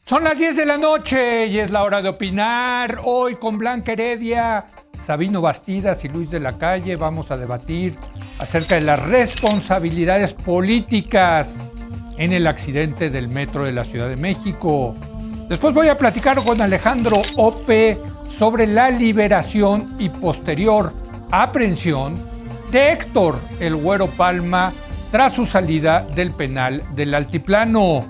Son las 10 de la noche y es la hora de opinar. Hoy con Blanca Heredia, Sabino Bastidas y Luis de la Calle vamos a debatir acerca de las responsabilidades políticas en el accidente del metro de la Ciudad de México. Después voy a platicar con Alejandro Ope sobre la liberación y posterior aprehensión de Héctor El Güero Palma tras su salida del penal del Altiplano.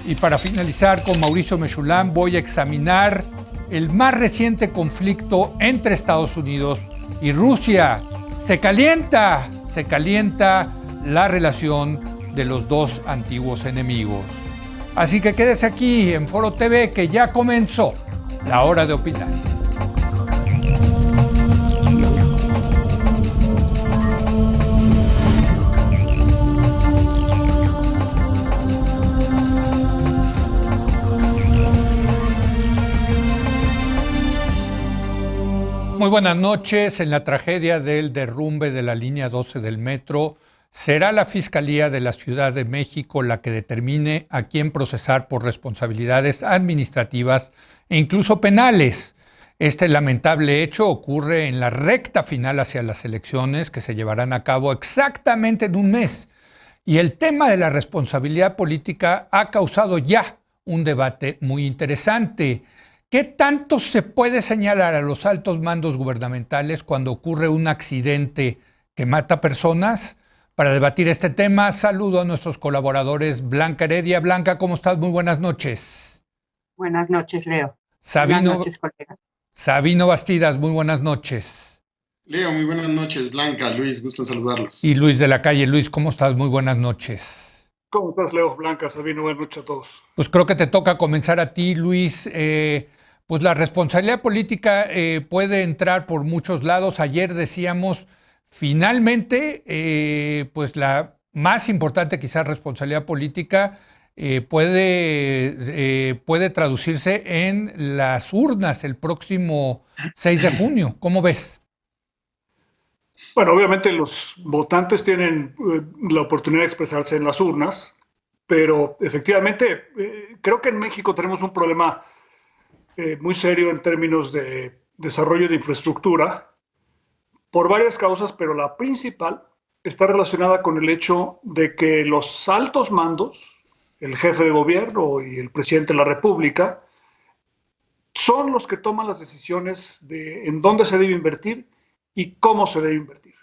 Y para finalizar con Mauricio Mechulán voy a examinar el más reciente conflicto entre Estados Unidos y Rusia. Se calienta la relación de los dos antiguos enemigos. Así que quédese aquí en Foro TV que ya comenzó la hora de opinar. Muy buenas noches. En la tragedia del derrumbe de la línea 12 del metro, será la Fiscalía de la Ciudad de México la que determine a quién procesar por responsabilidades administrativas e incluso penales. Este lamentable hecho ocurre en la recta final hacia las elecciones que se llevarán a cabo exactamente en un mes. Y el tema de la responsabilidad política ha causado ya un debate muy interesante. ¿Qué tanto se puede señalar a los altos mandos gubernamentales cuando ocurre un accidente que mata personas? Para debatir este tema, saludo a nuestros colaboradores. Blanca Heredia. Blanca, ¿cómo estás? Muy buenas noches. Buenas noches, Leo. Sabino, buenas noches, colega. Sabino Bastidas, muy buenas noches. Leo, muy buenas noches. Blanca, Luis, gusto en saludarlos. Y Luis de la Calle. Luis, ¿cómo estás? Muy buenas noches. ¿Cómo estás, Leo? Blanca, Sabino, buenas noches a todos. Pues creo que te toca comenzar a ti, Luis. Pues la responsabilidad política puede entrar por muchos lados. Ayer decíamos, finalmente, pues la más importante quizás responsabilidad política puede traducirse en las urnas el próximo 6 de junio. ¿Cómo ves? Bueno, obviamente los votantes tienen la oportunidad de expresarse en las urnas, pero efectivamente creo que en México tenemos un problema muy serio en términos de desarrollo de infraestructura por varias causas, pero la principal está relacionada con el hecho de que los altos mandos, el jefe de gobierno y el presidente de la República, son los que toman las decisiones de en dónde se debe invertir y cómo se debe invertir.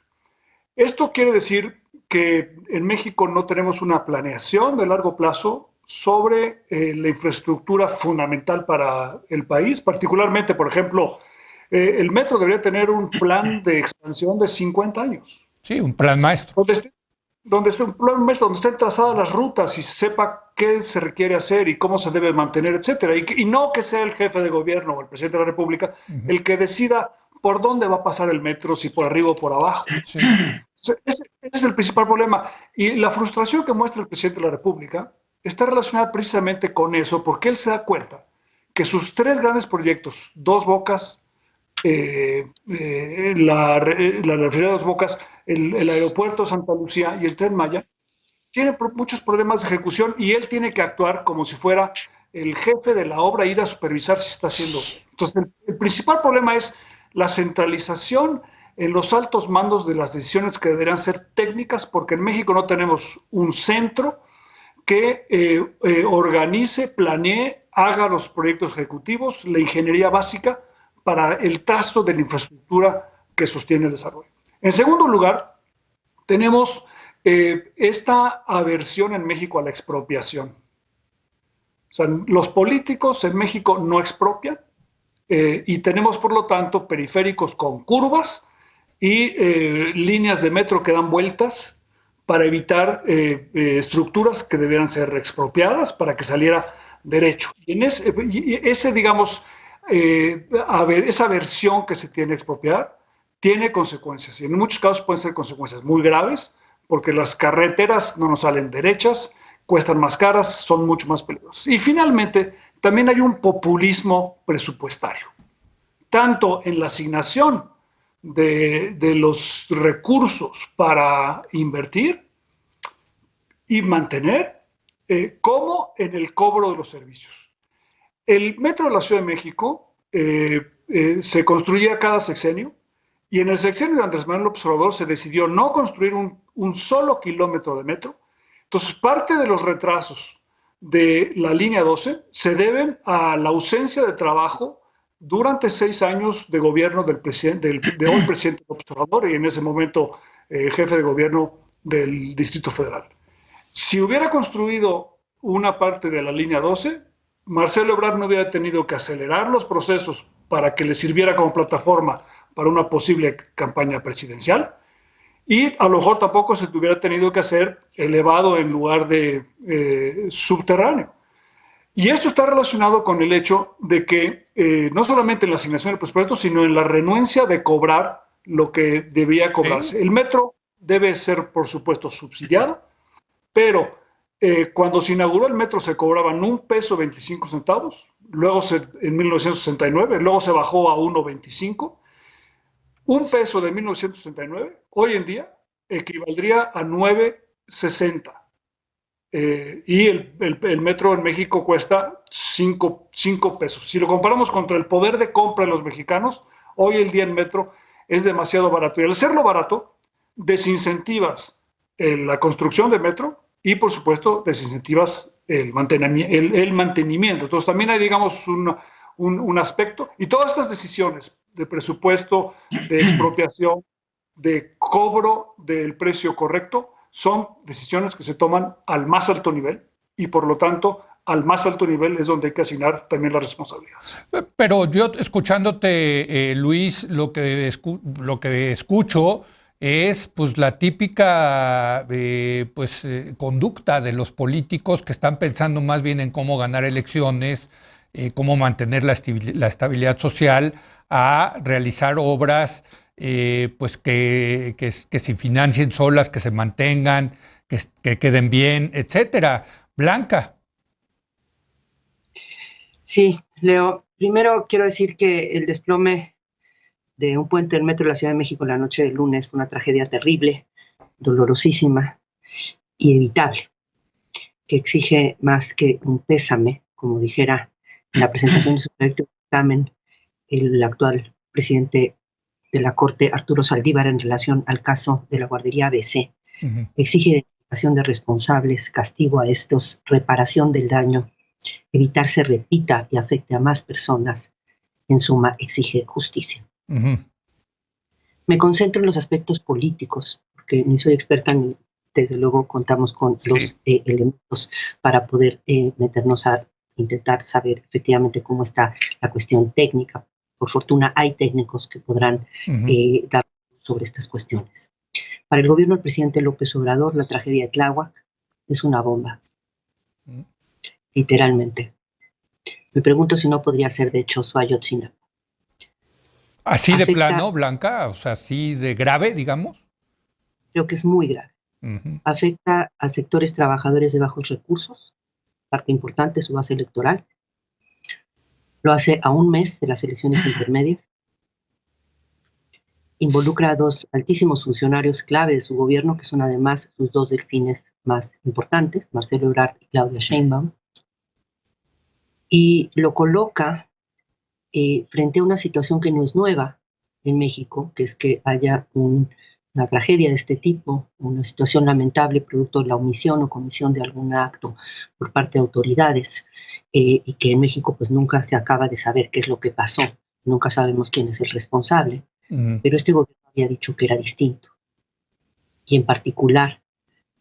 Esto quiere decir que en México no tenemos una planeación de largo plazo sobre la infraestructura fundamental para el país, particularmente, por ejemplo, el metro debería tener un plan de expansión de 50 años. Sí, un plan maestro. Donde esté un plan maestro, donde estén trazadas las rutas y se sepa qué se requiere hacer y cómo se debe mantener, etcétera. Y no que sea el jefe de gobierno o el presidente de la República el que decida por dónde va a pasar el metro, si por arriba o por abajo. Sí. Ese es el principal problema. Y la frustración que muestra el presidente de la República está relacionada precisamente con eso, porque él se da cuenta que sus tres grandes proyectos, Dos Bocas, la refinería de Dos Bocas, el aeropuerto de Santa Lucía y el Tren Maya, tienen muchos problemas de ejecución y él tiene que actuar como si fuera el jefe de la obra, ir a supervisar si está haciendo. Entonces, el principal problema es la centralización en los altos mandos de las decisiones que deberían ser técnicas, porque en México no tenemos un centro que organice, planee, haga los proyectos ejecutivos, la ingeniería básica para el trazo de la infraestructura que sostiene el desarrollo. En segundo lugar, tenemos esta aversión en México a la expropiación. O sea, los políticos en México no expropian y tenemos, por lo tanto, periféricos con curvas y líneas de metro que dan vueltas para evitar estructuras que debieran ser expropiadas para que saliera derecho. Y digamos, esa versión que se tiene a expropiar tiene consecuencias. Y en muchos casos pueden ser consecuencias muy graves, porque las carreteras no nos salen derechas, cuestan más caras, son mucho más peligrosas. Y finalmente, también hay un populismo presupuestario, tanto en la asignación de los recursos para invertir y mantener, como en el cobro de los servicios. El metro de la Ciudad de México se construía cada sexenio, y en el sexenio de Andrés Manuel López Obrador se decidió no construir un solo kilómetro de metro. Entonces, parte de los retrasos de la línea 12 se deben a la ausencia de trabajo durante 6 años de gobierno de hoy presidente López Obrador, y en ese momento jefe de gobierno del Distrito Federal. Si hubiera construido una parte de la línea 12, Marcelo Ebrard no hubiera tenido que acelerar los procesos para que le sirviera como plataforma para una posible campaña presidencial, y a lo mejor tampoco se hubiera tenido que hacer elevado en lugar de subterráneo. Y esto está relacionado con el hecho de que no solamente en la asignación del presupuesto, sino en la renuencia de cobrar lo que debía cobrarse. ¿Sí? El metro debe ser, por supuesto, subsidiado, pero cuando se inauguró el metro se cobraban $1.25, luego en 1969, luego se bajó a $1.25. $1 de 1969, hoy en día, equivaldría a 9.60. Y el metro en México cuesta 5 pesos. Si lo comparamos contra el poder de compra de los mexicanos, hoy el día el metro es demasiado barato. Y al serlo barato, desincentivas la construcción de metro y, por supuesto, desincentivas el mantenimiento. Entonces, también hay, digamos, un aspecto. Y todas estas decisiones de presupuesto, de expropiación, de cobro del precio correcto, son decisiones que se toman al más alto nivel, y por lo tanto al más alto nivel es donde hay que asignar también las responsabilidades. Pero yo, escuchándote, Luis, lo que escucho es pues la típica conducta de los políticos que están pensando más bien en cómo ganar elecciones, cómo mantener la estabilidad social, a realizar obras que se financien solas, que se mantengan, que queden bien, etcétera. Blanca. Sí, Leo, primero quiero decir que el desplome de un puente del metro de la Ciudad de México la noche del lunes fue una tragedia terrible, dolorosísima y evitable, que exige más que un pésame, como dijera en la presentación de su proyecto de dictamen el actual presidente de la Corte, Arturo Saldívar, en relación al caso de la guardería ABC. Exige identificación de responsables, castigo a estos, reparación del daño, evitar se repita y afecte a más personas. En suma, exige justicia. Me concentro en los aspectos políticos, porque ni soy experta ni, desde luego, contamos con los elementos para poder meternos a intentar saber efectivamente cómo está la cuestión técnica. Por fortuna hay técnicos que podrán dar sobre estas cuestiones. Para el gobierno del presidente López Obrador, la tragedia de Tláhuac es una bomba, literalmente. Me pregunto si no podría ser, de hecho, su Ayotzinapa. ¿Así de plano, Blanca? O sea, así de grave, digamos. Creo que es muy grave. Afecta a sectores trabajadores de bajos recursos, parte importante de su base electoral. Lo hace a un mes de las elecciones intermedias. Involucra a 2 altísimos funcionarios clave de su gobierno, que son además sus 2 delfines más importantes, Marcelo Ebrard y Claudia Sheinbaum, y lo coloca frente a una situación que no es nueva en México, que es que haya una tragedia de este tipo, una situación lamentable producto de la omisión o comisión de algún acto por parte de autoridades, y que en México pues nunca se acaba de saber qué es lo que pasó, nunca sabemos quién es el responsable, pero este gobierno había dicho que era distinto, y en particular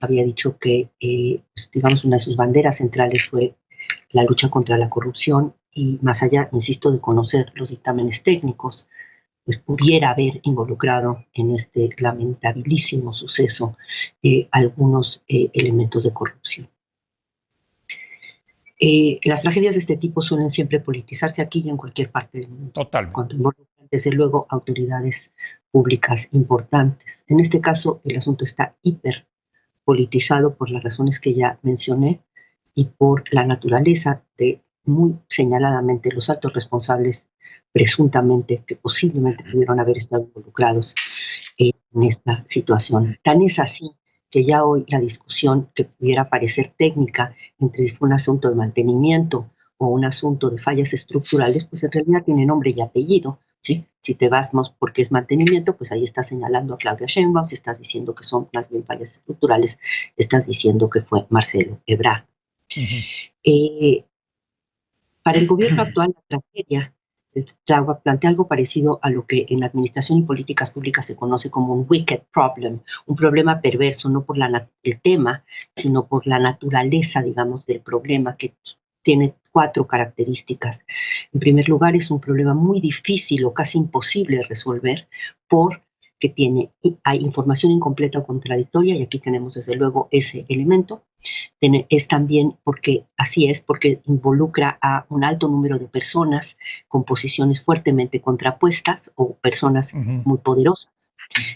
había dicho que, digamos, una de sus banderas centrales fue la lucha contra la corrupción, y más allá, insisto, de conocer los dictámenes técnicos, pues pudiera haber involucrado en este lamentabilísimo suceso algunos elementos de corrupción. Las tragedias de este tipo suelen siempre politizarse aquí y en cualquier parte del mundo. Totalmente. Cuando involucran, desde luego, autoridades públicas importantes. En este caso, el asunto está hiperpolitizado por las razones que ya mencioné y por la naturaleza de, muy señaladamente, los altos responsables presuntamente que posiblemente pudieron haber estado involucrados en esta situación. Tan es así que ya hoy la discusión que pudiera parecer técnica entre si fue un asunto de mantenimiento o un asunto de fallas estructurales, pues en realidad tiene nombre y apellido, ¿sí? Si te vas porque es mantenimiento, pues ahí estás señalando a Claudia Sheinbaum. Si estás diciendo que son más bien fallas estructurales, estás diciendo que fue Marcelo Ebrard. Para el gobierno actual, la tragedia plantea algo parecido a lo que en administración y políticas públicas se conoce como un wicked problem, un problema perverso, no por el tema, sino por la naturaleza, digamos, del problema, que tiene 4 características. En primer lugar, es un problema muy difícil o casi imposible de resolver porque hay información incompleta o contradictoria, y aquí tenemos desde luego ese elemento. Es también porque involucra a un alto número de personas con posiciones fuertemente contrapuestas o personas muy poderosas.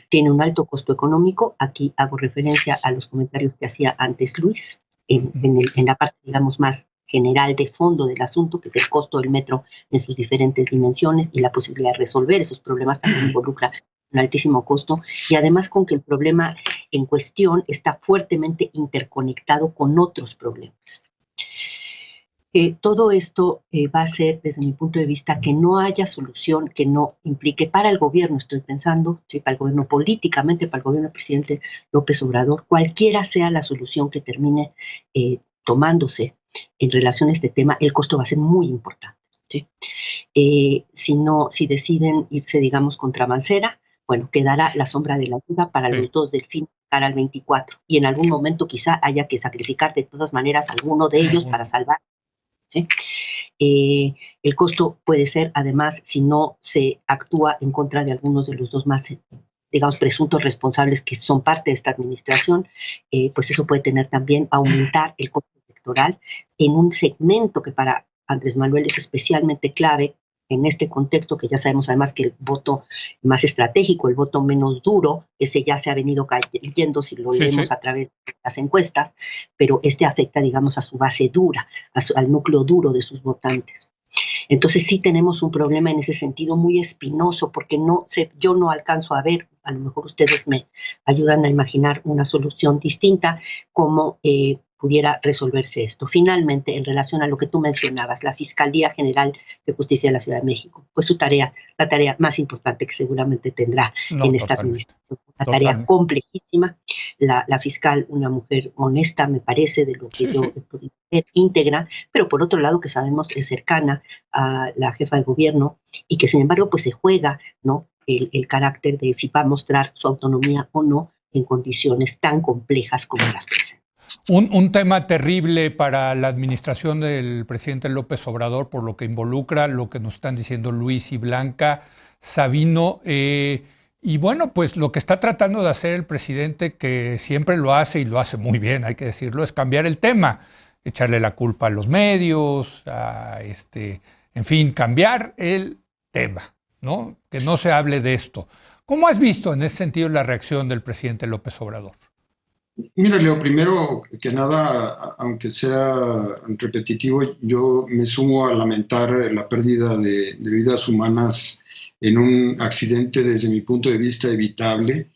Tiene un alto costo económico. Aquí hago referencia a los comentarios que hacía antes Luis, en la parte, digamos, más general de fondo del asunto, que es el costo del metro en sus diferentes dimensiones, y la posibilidad de resolver esos problemas también involucra un altísimo costo, y además con que el problema en cuestión está fuertemente interconectado con otros problemas. Todo esto va a ser, desde mi punto de vista, que no haya solución que no implique para el gobierno, estoy pensando, ¿sí? Para el gobierno políticamente, para el gobierno del presidente López Obrador, cualquiera sea la solución que termine tomándose en relación a este tema, el costo va a ser muy importante, ¿sí? Si deciden irse, digamos, contra Mancera, bueno, quedará la sombra de la duda para los dos Delfín cara al 24, y en algún momento quizá haya que sacrificar de todas maneras alguno de ellos para salvar, ¿sí? El costo puede ser, además, si no se actúa en contra de algunos de los dos más, digamos, presuntos responsables que son parte de esta administración, pues eso puede tener también, aumentar el costo electoral en un segmento que para Andrés Manuel es especialmente clave en este contexto, que ya sabemos además que el voto más estratégico, el voto menos duro, ese ya se ha venido cayendo si lo leemos a través de las encuestas, pero este afecta, digamos, a su base dura, al núcleo duro de sus votantes. Entonces sí tenemos un problema en ese sentido muy espinoso, porque yo no alcanzo a ver, a lo mejor ustedes me ayudan a imaginar una solución distinta, cómo pudiera resolverse esto. Finalmente, en relación a lo que tú mencionabas, la Fiscalía General de Justicia de la Ciudad de México, pues la tarea más importante que seguramente tendrá en esta administración, una tarea complejísima. La fiscal, una mujer honesta, me parece, de lo que yo he podido ver, íntegra, pero por otro lado que sabemos es cercana a la jefa de gobierno, y que sin embargo pues se juega, ¿no?, el carácter de si va a mostrar su autonomía o no en condiciones tan complejas como las presentes. Un tema terrible para la administración del presidente López Obrador, por lo que involucra lo que nos están diciendo Luis y Blanca, Sabino, y bueno, pues lo que está tratando de hacer el presidente, que siempre lo hace y lo hace muy bien, hay que decirlo, es cambiar el tema, echarle la culpa a los medios, en fin, cambiar el tema, ¿no? Que no se hable de esto. ¿Cómo has visto en ese sentido la reacción del presidente López Obrador? Mira, Leo, primero que nada, aunque sea repetitivo, yo me sumo a lamentar la pérdida de vidas humanas en un accidente desde mi punto de vista evitable,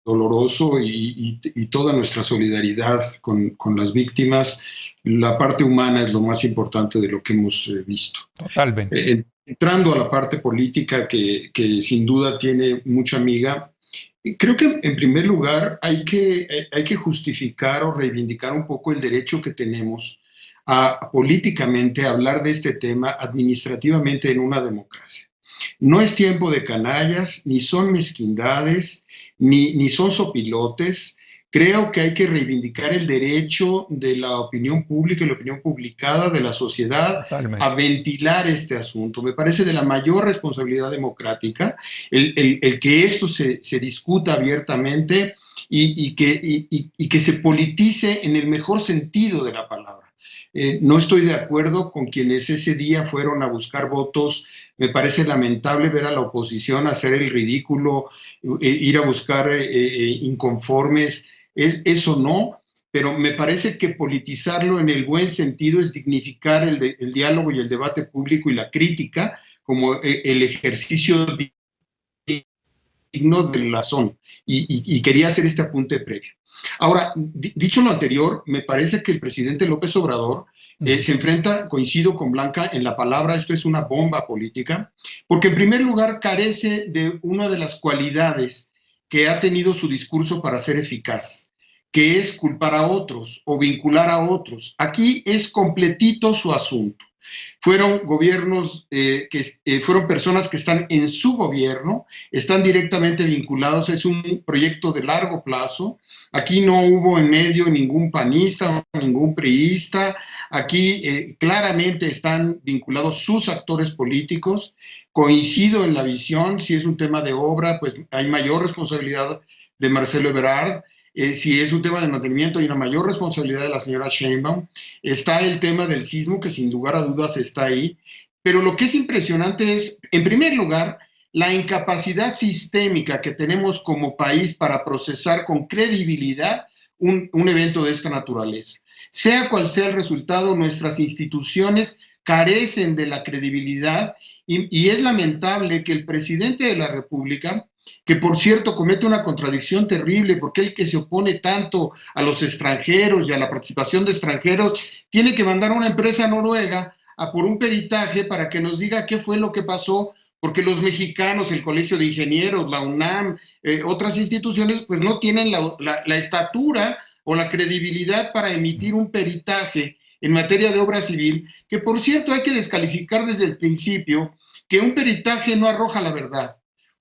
doloroso, y toda nuestra solidaridad con las víctimas. La parte humana es lo más importante de lo que hemos visto. Totalmente. Entrando a la parte política, que sin duda tiene mucha miga, creo que en primer lugar hay que justificar o reivindicar un poco el derecho que tenemos a políticamente hablar de este tema administrativamente en una democracia. No es tiempo de canallas, ni son mezquindades, ni son sopilotes. Creo que hay que reivindicar el derecho de la opinión pública y la opinión publicada de la sociedad a ventilar este asunto. Me parece de la mayor responsabilidad democrática el que esto se discuta abiertamente y que se politice en el mejor sentido de la palabra. No estoy de acuerdo con quienes ese día fueron a buscar votos. Me parece lamentable ver a la oposición hacer el ridículo, ir a buscar inconformes. Eso no, pero me parece que politizarlo en el buen sentido es dignificar el diálogo y el debate público y la crítica como el ejercicio digno de la razón. Y quería hacer este apunte previo. Ahora, dicho lo anterior, me parece que el presidente López Obrador se enfrenta, coincido con Blanca en la palabra, esto es una bomba política, porque en primer lugar carece de una de las cualidades que ha tenido su discurso para ser eficaz, que es culpar a otros o vincular a otros. Aquí es completito su asunto. Fueron gobiernos, fueron personas que están en su gobierno, están directamente vinculados, es un proyecto de largo plazo. Aquí no hubo en medio ningún panista, ningún priista. Aquí claramente están vinculados sus actores políticos. Coincido en la visión, si es un tema de obra, pues hay mayor responsabilidad de Marcelo Ebrard. Si es un tema de mantenimiento, hay una mayor responsabilidad de la señora Sheinbaum. Está el tema del sismo, que sin lugar a dudas está ahí. Pero lo que es impresionante es, en primer lugar, la incapacidad sistémica que tenemos como país para procesar con credibilidad un evento de esta naturaleza. Sea cual sea el resultado, nuestras instituciones carecen de la credibilidad y es lamentable que el presidente de la República, que por cierto comete una contradicción terrible, porque él que se opone tanto a los extranjeros y a la participación de extranjeros, tiene que mandar a una empresa noruega a por un peritaje para que nos diga qué fue lo que pasó, porque los mexicanos, el Colegio de Ingenieros, la UNAM, otras instituciones, pues no tienen la estatura o la credibilidad para emitir un peritaje en materia de obra civil, que por cierto hay que descalificar desde el principio que un peritaje no arroja la verdad.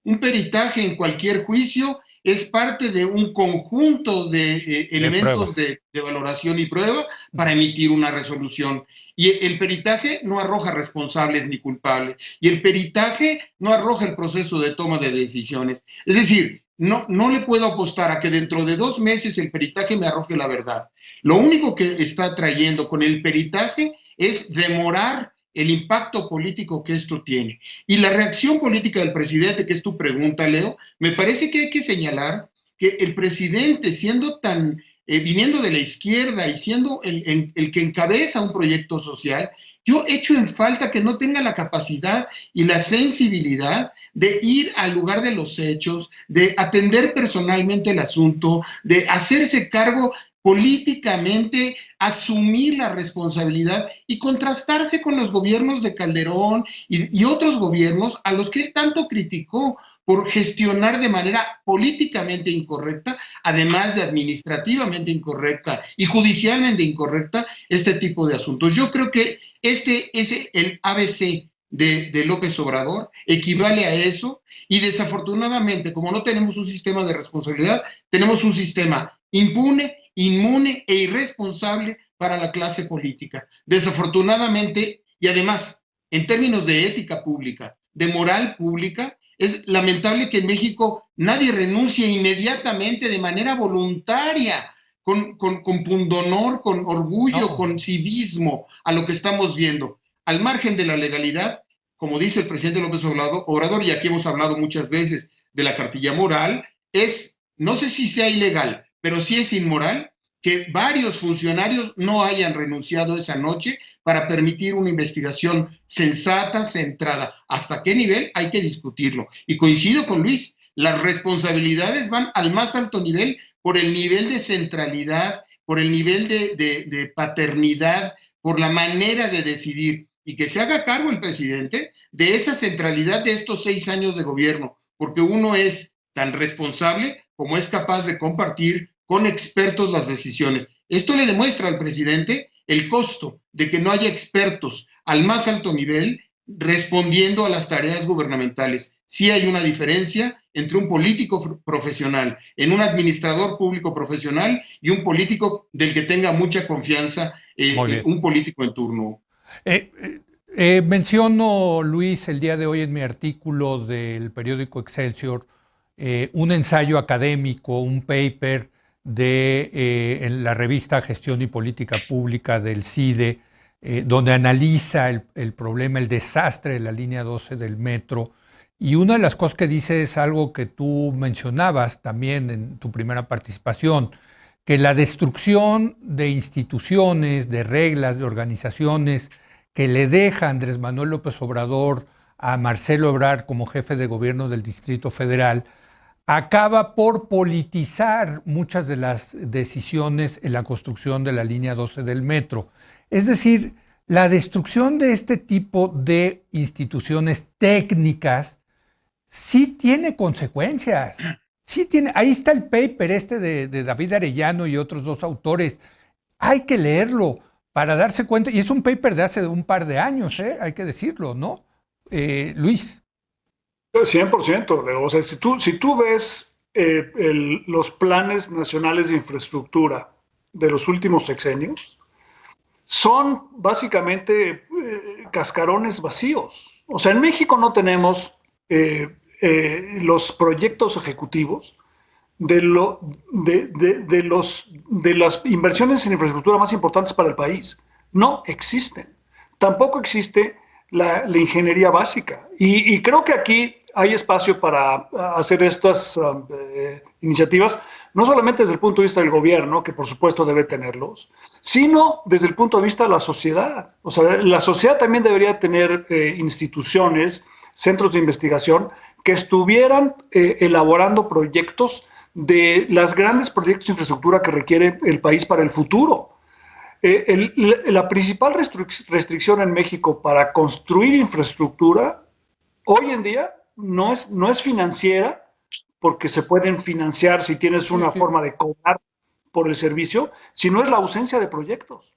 Un peritaje en cualquier juicio es parte de un conjunto de elementos de valoración y prueba para emitir una resolución. Y el peritaje no arroja responsables ni culpables. Y el peritaje no arroja el proceso de toma de decisiones. Es decir, no le puedo apostar a que dentro de 2 meses el peritaje me arroje la verdad. Lo único que está trayendo con el peritaje es demorar el impacto político que esto tiene. Y la reacción política del presidente, que es tu pregunta, Leo, me parece que hay que señalar que el presidente, siendo tan, viniendo de la izquierda y siendo el que encabeza un proyecto social, yo echo en falta que no tenga la capacidad y la sensibilidad de ir al lugar de los hechos, de atender personalmente el asunto, de hacerse cargo políticamente, asumir la responsabilidad y contrastarse con los gobiernos de Calderón y otros gobiernos a los que él tanto criticó por gestionar de manera políticamente incorrecta, además de administrativamente incorrecta y judicialmente incorrecta, este tipo de asuntos. Yo creo que este es el ABC de López Obrador, equivale a eso, y desafortunadamente, como no tenemos un sistema de responsabilidad, tenemos un sistema impune, inmune e irresponsable para la clase política. Desafortunadamente, y además, en términos de ética pública, de moral pública, es lamentable que en México nadie renuncie inmediatamente de manera voluntaria, con pundonor, con orgullo, con civismo a lo que estamos viendo. Al margen de la legalidad, como dice el presidente López Obrador, y aquí hemos hablado muchas veces de la cartilla moral, es, no sé si sea ilegal, pero sí es inmoral que varios funcionarios no hayan renunciado esa noche para permitir una investigación sensata, centrada. ¿Hasta qué nivel? Hay que discutirlo. Y coincido con Luis, las responsabilidades van al más alto nivel por el nivel de centralidad, por el nivel de paternidad, por la manera de decidir, y que se haga cargo el presidente de esa centralidad de estos 6 años de gobierno, porque uno es tan responsable como es capaz de compartir con expertos las decisiones. Esto le demuestra al presidente el costo de que no haya expertos al más alto nivel respondiendo a las tareas gubernamentales. Sí hay una diferencia entre un político profesional, en un administrador público profesional, y un político del que tenga mucha confianza, un político en turno. Menciono, Luis, el día de hoy en mi artículo del periódico Excelsior, un ensayo académico, un paper en la revista Gestión y Política Pública del CIDE, donde analiza el problema, el desastre de la línea 12 del metro. Y una de las cosas que dice es algo que tú mencionabas también en tu primera participación, que la destrucción de instituciones, de reglas, de organizaciones que le deja Andrés Manuel López Obrador a Marcelo Ebrard como jefe de gobierno del Distrito Federal, acaba por politizar muchas de las decisiones en la construcción de la línea 12 del metro. Es decir, la destrucción de este tipo de instituciones técnicas sí tiene consecuencias. Sí tiene, ahí está el paper de David Arellano y otros dos autores. Hay que leerlo para darse cuenta, y es un paper de hace un par de años, hay que decirlo, ¿no? Luis. 100%, Leo. O sea, si tú ves los planes nacionales de infraestructura de los últimos sexenios, son básicamente cascarones vacíos. O sea, en México no tenemos los proyectos ejecutivos de las inversiones en infraestructura más importantes para el país. No existen. Tampoco existe la ingeniería básica. Y creo que aquí hay espacio para hacer estas iniciativas, no solamente desde el punto de vista del gobierno, que por supuesto debe tenerlos, sino desde el punto de vista de la sociedad. O sea, la sociedad también debería tener instituciones, centros de investigación, que estuvieran elaborando proyectos de los grandes proyectos de infraestructura que requiere el país para el futuro. La principal restricción en México para construir infraestructura hoy en día no es financiera, porque se pueden financiar si tienes una forma de cobrar por el servicio, sino es la ausencia de proyectos.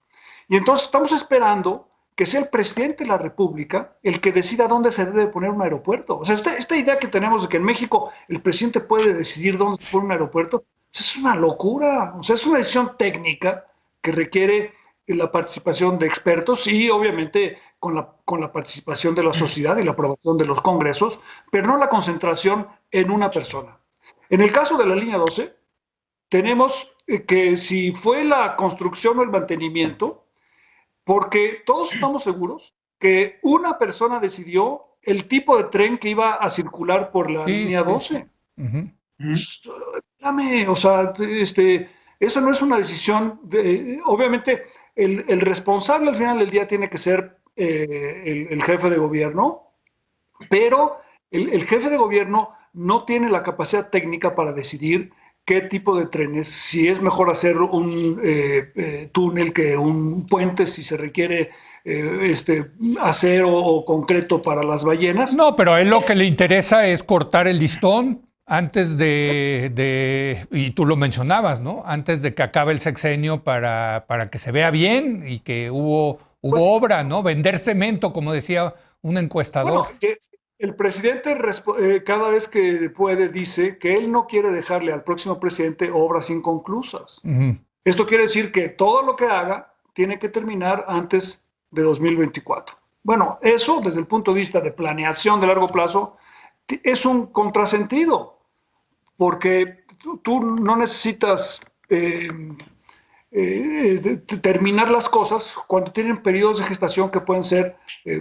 Y entonces estamos esperando que sea el presidente de la República el que decida dónde se debe poner un aeropuerto. O sea, esta idea que tenemos de que en México el presidente puede decidir dónde se pone un aeropuerto, es una locura. O sea, es una decisión técnica que requiere la participación de expertos y obviamente con la participación de la sociedad y la aprobación de los congresos, pero no la concentración en una persona. En el caso de la línea 12, tenemos que si fue la construcción o el mantenimiento, porque todos estamos seguros que una persona decidió el tipo de tren que iba a circular por la línea 12. Espérame, o sea, esa no es una decisión, obviamente el responsable al final del día tiene que ser el jefe de gobierno, pero el jefe de gobierno no tiene la capacidad técnica para decidir qué tipo de trenes, si es mejor hacer un túnel que un puente, si se requiere acero o concreto para las ballenas. No, pero a él lo que le interesa es cortar el listón antes y tú lo mencionabas, ¿no? Antes de que acabe el sexenio para que se vea bien y que hubo pues, obra, ¿no? Vender cemento, como decía un encuestador. Bueno, el presidente cada vez que puede dice que él no quiere dejarle al próximo presidente obras inconclusas. Esto quiere decir que todo lo que haga tiene que terminar antes de 2024. Bueno, eso desde el punto de vista de planeación de largo plazo es un contrasentido, porque tú no necesitas terminar las cosas cuando tienen periodos de gestación que pueden ser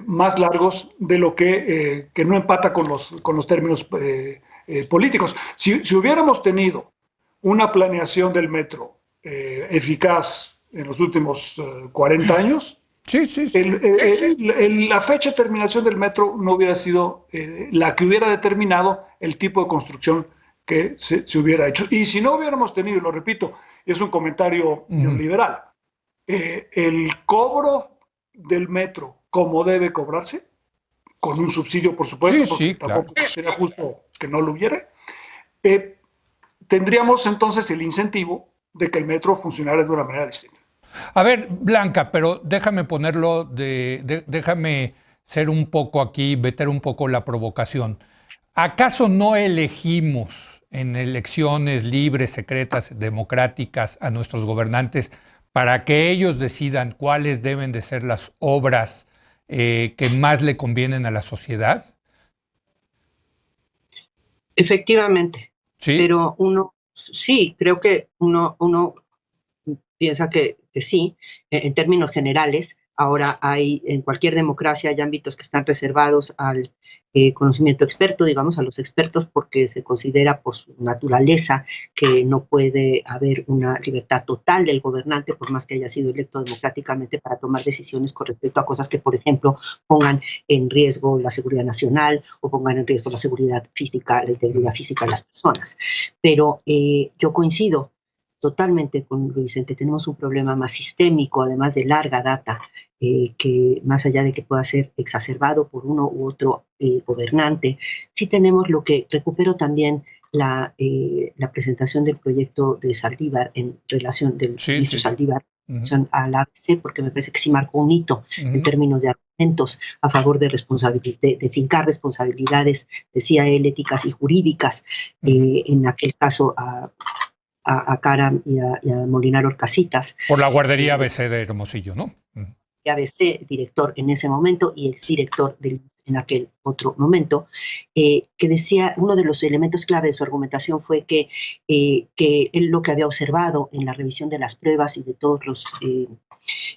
más largos de lo que no empata con los términos políticos. Si hubiéramos tenido una planeación del metro eficaz en los últimos 40 años, la fecha de terminación del metro no hubiera sido la que hubiera determinado el tipo de construcción que se hubiera hecho. Y si no hubiéramos tenido, lo repito, es un comentario neoliberal, el cobro del metro como debe cobrarse, con un subsidio, por supuesto, porque tampoco sería justo que no lo hubiera, tendríamos entonces el incentivo de que el metro funcionara de una manera distinta. A ver, Blanca, pero déjame ponerlo, déjame ser un poco aquí, meter un poco la provocación. ¿Acaso no elegimos en elecciones libres, secretas, democráticas a nuestros gobernantes para que ellos decidan cuáles deben de ser las obras que más le convienen a la sociedad? Efectivamente. ¿Sí? Pero creo que uno piensa que sí, en términos generales, Ahora hay, en cualquier democracia hay ámbitos que están reservados al conocimiento experto, digamos, a los expertos, porque se considera por su naturaleza que no puede haber una libertad total del gobernante, por más que haya sido electo democráticamente, para tomar decisiones con respecto a cosas que, por ejemplo, pongan en riesgo la seguridad nacional o pongan en riesgo la seguridad física, la integridad física de las personas. Pero yo coincido totalmente con Luis en que tenemos un problema más sistémico, además de larga data, que más allá de que pueda ser exacerbado por uno u otro gobernante, sí tenemos lo que recupero también la presentación del proyecto de Saldívar en relación del ministro Saldívar a la ABC, porque me parece que sí marcó un hito en términos de argumentos a favor de de fincar responsabilidades, decía él, éticas y jurídicas, en aquel caso a Caram y a Molinar Orcasitas. Por la guardería ABC de Hermosillo, ¿no? ABC, director en ese momento, y exdirector en aquel otro momento, que decía, uno de los elementos clave de su argumentación fue que él lo que había observado en la revisión de las pruebas y de todos los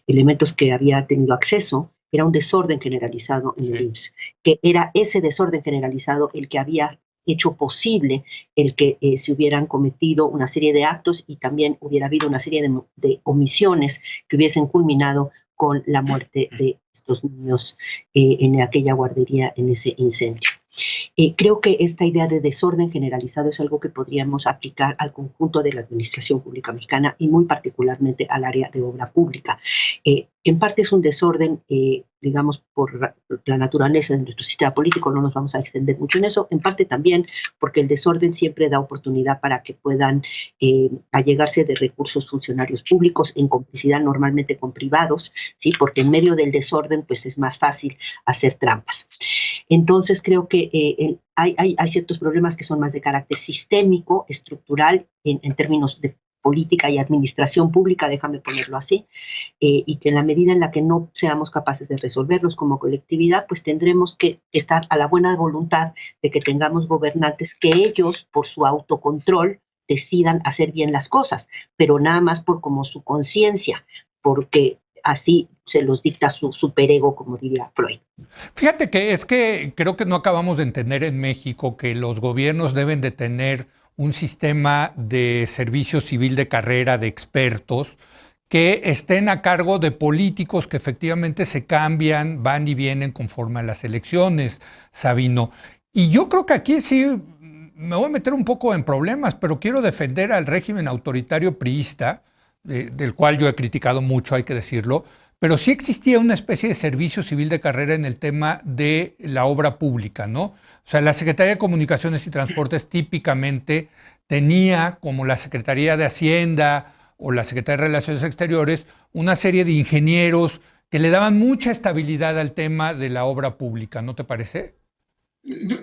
elementos que había tenido acceso, era un desorden generalizado en el IMSS, que era ese desorden generalizado el que había hecho posible el que se hubieran cometido una serie de actos y también hubiera habido una serie de omisiones que hubiesen culminado con la muerte de estos niños en aquella guardería, en ese incendio. Creo que esta idea de desorden generalizado es algo que podríamos aplicar al conjunto de la administración pública mexicana y muy particularmente al área de obra pública. En parte es un desorden, digamos, por la naturaleza de nuestro sistema político, no nos vamos a extender mucho en eso, en parte también porque el desorden siempre da oportunidad para que puedan allegarse de recursos funcionarios públicos en complicidad normalmente con privados, ¿sí? Porque en medio del desorden pues es más fácil hacer trampas. Entonces creo que hay ciertos problemas que son más de carácter sistémico, estructural, en términos de política y administración pública, déjame ponerlo así, y que en la medida en la que no seamos capaces de resolverlos como colectividad, pues tendremos que estar a la buena voluntad de que tengamos gobernantes que ellos, por su autocontrol, decidan hacer bien las cosas, pero nada más por como su conciencia, porque así se los dicta su superego, como diría Freud. Fíjate que creo que no acabamos de entender en México que los gobiernos deben de tener un sistema de servicio civil de carrera de expertos que estén a cargo de políticos que efectivamente se cambian, van y vienen conforme a las elecciones, Sabino. Y yo creo que aquí sí me voy a meter un poco en problemas, pero quiero defender al régimen autoritario priista, del cual yo he criticado mucho, hay que decirlo, pero sí existía una especie de servicio civil de carrera en el tema de la obra pública, ¿no? O sea, la Secretaría de Comunicaciones y Transportes típicamente tenía, como la Secretaría de Hacienda o la Secretaría de Relaciones Exteriores, una serie de ingenieros que le daban mucha estabilidad al tema de la obra pública, ¿no te parece?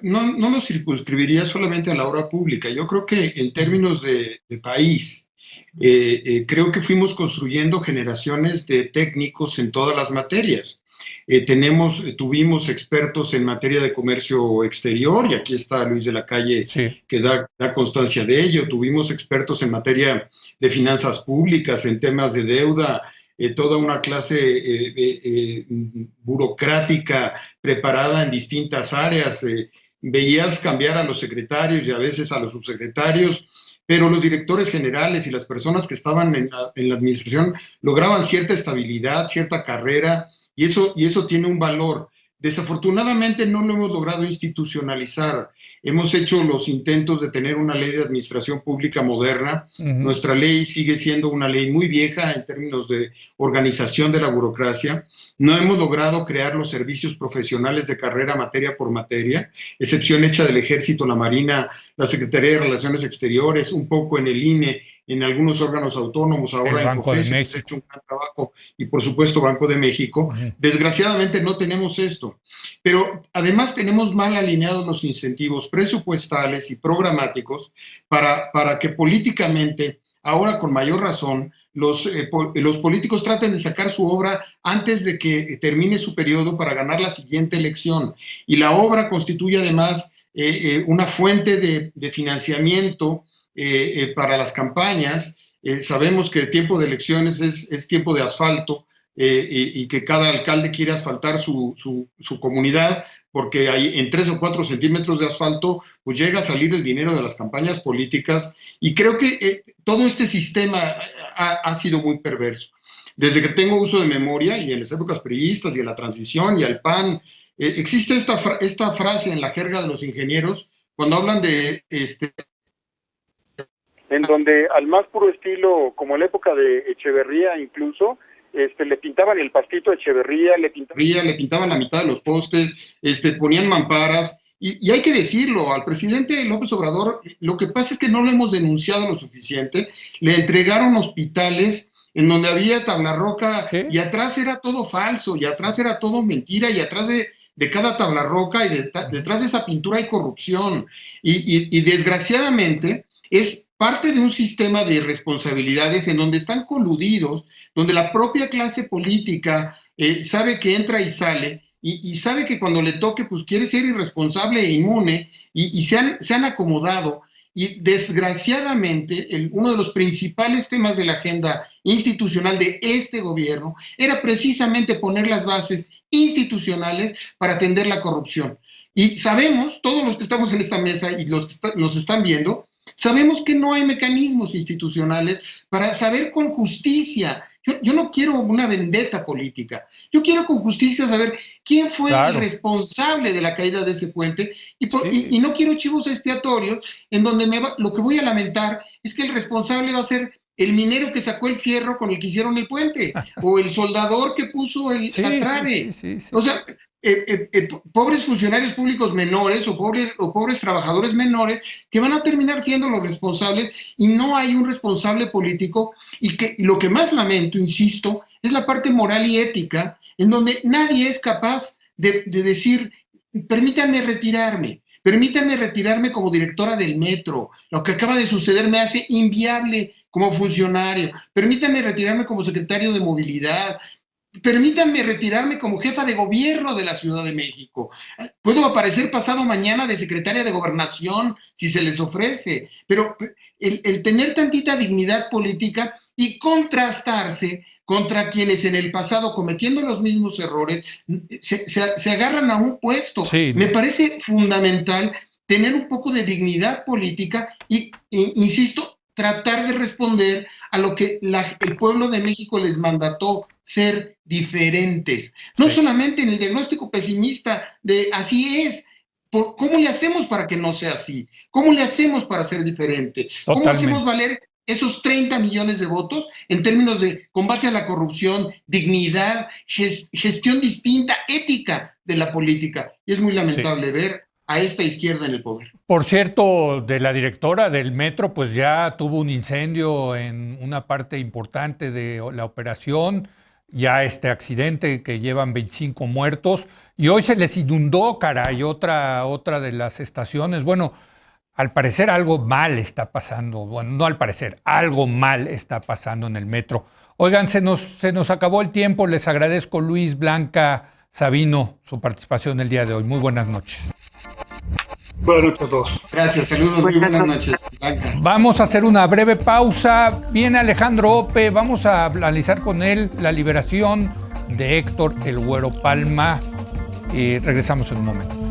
No lo circunscribiría solamente a la obra pública. Yo creo que en términos de país, creo que fuimos construyendo generaciones de técnicos en todas las materias. Tuvimos expertos en materia de comercio exterior, y aquí está Luis de la Calle, que da constancia de ello. Tuvimos expertos en materia de finanzas públicas, en temas de deuda, toda una clase burocrática preparada en distintas áreas. Veías cambiar a los secretarios y a veces a los subsecretarios, pero los directores generales y las personas que estaban en la administración lograban cierta estabilidad, cierta carrera, y eso tiene un valor. Desafortunadamente no lo hemos logrado institucionalizar. Hemos hecho los intentos de tener una ley de administración pública moderna. Nuestra ley sigue siendo una ley muy vieja en términos de organización de la burocracia. No hemos logrado crear los servicios profesionales de carrera materia por materia, excepción hecha del Ejército, la Marina, la Secretaría de Relaciones Exteriores, un poco en el INE, en algunos órganos autónomos, ahora en COFES hemos hecho un gran trabajo, y por supuesto Banco de México. Desgraciadamente no tenemos esto, pero además tenemos mal alineados los incentivos presupuestales y programáticos para que políticamente, ahora con mayor razón, los políticos traten de sacar su obra antes de que termine su periodo para ganar la siguiente elección. Y la obra constituye además una fuente de financiamiento para las campañas. Sabemos que el tiempo de elecciones es tiempo de asfalto y que cada alcalde quiere asfaltar su comunidad, porque hay en 3 o 4 centímetros de asfalto, pues llega a salir el dinero de las campañas políticas, y creo que todo este sistema ha sido muy perverso. Desde que tengo uso de memoria, y en las épocas priistas, y en la transición, y al PAN, existe esta frase en la jerga de los ingenieros, cuando hablan de en donde al más puro estilo, como en la época de Echeverría incluso, le pintaban el pastito a Echeverría, le pintaban la mitad de los postes, ponían mamparas, y hay que decirlo, al presidente López Obrador, lo que pasa es que no lo hemos denunciado lo suficiente. Le entregaron hospitales en donde había tabla roca, ¿sí? Y atrás era todo falso, y atrás era todo mentira, y atrás de cada tabla roca y detrás de esa pintura hay corrupción, y desgraciadamente es parte de un sistema de responsabilidades en donde están coludidos, donde la propia clase política sabe que entra y sale, y sabe que cuando le toque pues quiere ser irresponsable e inmune, y se han acomodado. Y desgraciadamente, uno de los principales temas de la agenda institucional de este gobierno era precisamente poner las bases institucionales para atender la corrupción. Y sabemos, todos los que estamos en esta mesa y los que nos están viendo, sabemos que no hay mecanismos institucionales para saber con justicia. Yo no quiero una vendetta política. Yo quiero con justicia saber quién fue el responsable de la caída de ese puente, y no quiero chivos expiatorios en donde lo que voy a lamentar es que el responsable va a ser el minero que sacó el fierro con el que hicieron el puente, o el soldador que puso la trave. O sea, pobres funcionarios públicos menores o pobres trabajadores menores que van a terminar siendo los responsables, y no hay un responsable político. Y lo que más lamento, insisto, es la parte moral y ética, en donde nadie es capaz de decir: permítanme retirarme como directora del metro. Lo que acaba de suceder me hace inviable como funcionario. Permítanme retirarme como secretario de movilidad. Permítanme retirarme como jefa de gobierno de la Ciudad de México. Puedo aparecer pasado mañana de secretaria de Gobernación si se les ofrece, pero el tener tantita dignidad política y contrastarse contra quienes en el pasado, cometiendo los mismos errores, se agarran a un puesto. Sí. Me parece fundamental tener un poco de dignidad política y insisto, tratar de responder a lo que el pueblo de México les mandató: ser diferentes. No solamente en el diagnóstico pesimista de así es. ¿Cómo le hacemos para que no sea así? ¿Cómo le hacemos para ser diferente? ¿Cómo hacemos valer esos 30 millones de votos en términos de combate a la corrupción, dignidad, gestión distinta, ética de la política? Y es muy lamentable ver a esta izquierda en el poder. Por cierto, de la directora del metro, pues ya tuvo un incendio en una parte importante de la operación, ya este accidente que llevan 25 muertos, y hoy se les inundó, caray, otra de las estaciones. Bueno, al parecer algo mal está pasando, bueno, no al parecer, algo mal está pasando en el metro. Oigan, se nos acabó el tiempo, les agradezco, Luis, Blanca, Sabino, su participación el día de hoy. Muy buenas noches. Buenas noches a todos. Gracias, saludos, muy buenas noches, Blanca. Vamos a hacer una breve pausa. Viene Alejandro Ope, vamos a analizar con él la liberación de Héctor El Güero Palma. Y regresamos en un momento.